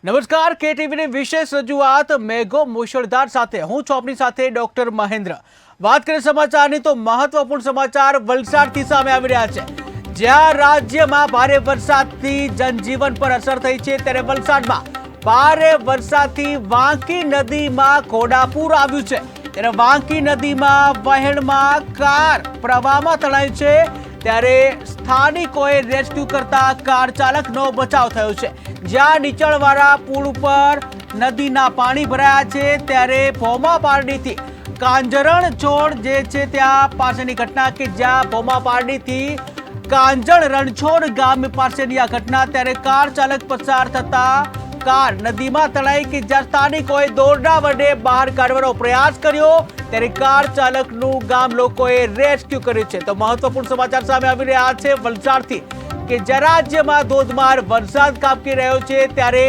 નમસ્કાર, કેટીવીની વિશેષ રજૂઆત મેઘો મુશળધાર સાથે હું છું આપની સાથે ડોક્ટર મહેન્દ્ર। વાત કરીએ સમાચારની તો મહત્વપૂર્ણ સમાચાર વલસાડથી સામે આવી રહ્યા છે, જ્યાં રાજ્યમાં ભારે વરસાદથી જનજીવન પર અસર થઈ છે, ત્યારે વલસાડમાં ભારે વરસાદથી વાંકી નદીમાં ઘોડાપૂર આવ્યું છે। ત્યારે વાંકી નદીમાં વહેણમાં કાર પ્રવાહમાં તણાઈ છે, ત્યારે સ્થાનિકોએ રેસ્ક્યુ કરતા કાર ચાલકનો બચાવ થયો છે। જ્યાં નીચાણવાળા પુલ ઉપર નદીના પાણી ભરાયા છે, ત્યારે ભોમાપારડીથી કાંજરણ છોડ જે છે ત્યાં પાસેની ઘટના કે જ્યાં ભોમાપારડીથી કાંજણ રણછોડ ગામ પાસેની આ ઘટના, ત્યારે કાર ચાલક પસાર થતા કાર નદીમાં તણાઈ કે જ્યાં સ્થાનિકોએ દોરડા વડે બહાર કાઢવાનો પ્રયાસ કર્યો, ત્યારે કાર ચાલકનું ગામ લોકોએ રેસ્ક્યુ કર્યું છે। તો મહત્વપૂર્ણ સમાચાર સામે આવી રહ્યા છે વલસાડથી કે જ્યાં રાજ્યમાં ધોધમાર વરસાદ ખાબકી રહ્યો છે, ત્યારે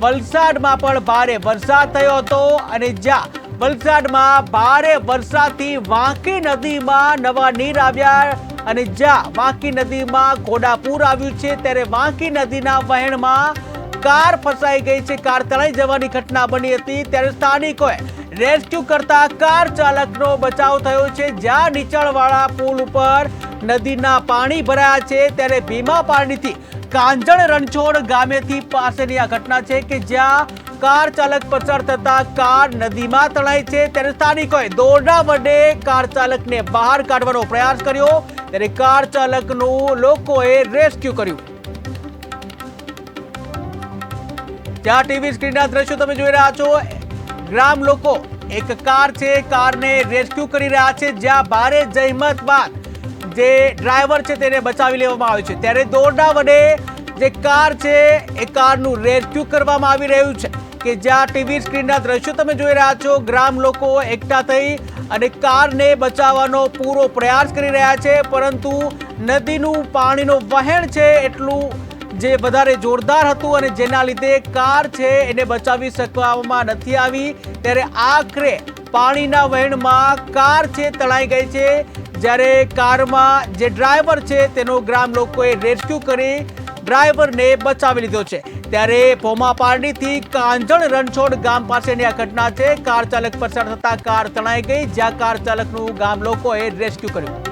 વલસાડમાં પણ ભારે વરસાદ થયો હતો અને જ્યાં વલસાડમાં ભારે વરસાદથી વાંકી નદીમાં નવા નીર આવ્યા અને જ્યાં વાંકી નદીમાં ઘોડાપૂર આવ્યું છે, ત્યારે વાંકી નદીના વહેણમાં કાર ફસાઈ ગઈ છે, કાર તણાઈ જવાની ઘટના બની હતી, ત્યારે સ્થાનિકોએ રેસ્ક્યુ કરતા કાર ચાલકનો બચાવ થયો છે। જ્યાં નીચાણવાળા પુલ ઉપર નદીના પાણી ભરાયા છે, ત્યારે ભીમાપારડીથી કાંજણ રણછોડ ગામેથી પાસેની આ ઘટના છે કે જ્યાં કાર ચાલક પસાર થતા કાર નદીમાં તણાઈ છે, ત્યારે સ્થાનિકોએ દોરડા વડે કાર ચાલકને બહાર કાઢવાનો પ્રયાસ કર્યો, ત્યારે કાર ચાલકનું લોકોએ રેસ્ક્યુ કર્યું। ત્યાં ટીવી સ્ક્રીનના દ્રશ્યો તમે જોઈ રહ્યા છો, ગ્રામ લોકો એક કાર છે, કારને રેસ્ક્યુ કરી રહ્યા છે, જ્યાં ભારે જહેમત બાદ જે ડ્રાઈવર છે તેને બચાવી લેવામાં આવ્યો છે, ત્યારે દોરડા વડે જે કાર છે એ કારનું રેસ્ક્યુ કરવામાં આવી રહ્યું છે કે જ્યાં ટીવી સ્ક્રીનના દ્રશ્યો તમે જોઈ રહ્યા છો, ગ્રામ લોકો એકઠા થઈ અને કારને બચાવવાનો પૂરો પ્રયાસ કરી રહ્યા છે, પરંતુ નદીનું પાણીનું વહેણ છે એટલું જે વધારે જોરદાર હતું અને જેના લીધે કાર છે એને બચાવી શકવામાં નથી આવી, ત્યારે આખરે પાણીના વહેણમાં કાર છે તણાઈ ગઈ છે, જ્યારે કારમાં જે ડ્રાઈવર છે તેનો ગ્રામ લોકોએ રેસ્ક્યુ કરી ડ્રાઈવરને બચાવી લીધો છે। ત્યારે ભોમાપારડીથી કાંજણ રણછોડ ગામ પાસેની આ ઘટના છે, કાર ચાલક પસાર થતા કાર તણાઈ ગઈ, જ્યાં કાર ચાલકનું ગામ લોકોએ રેસ્ક્યુ કર્યું।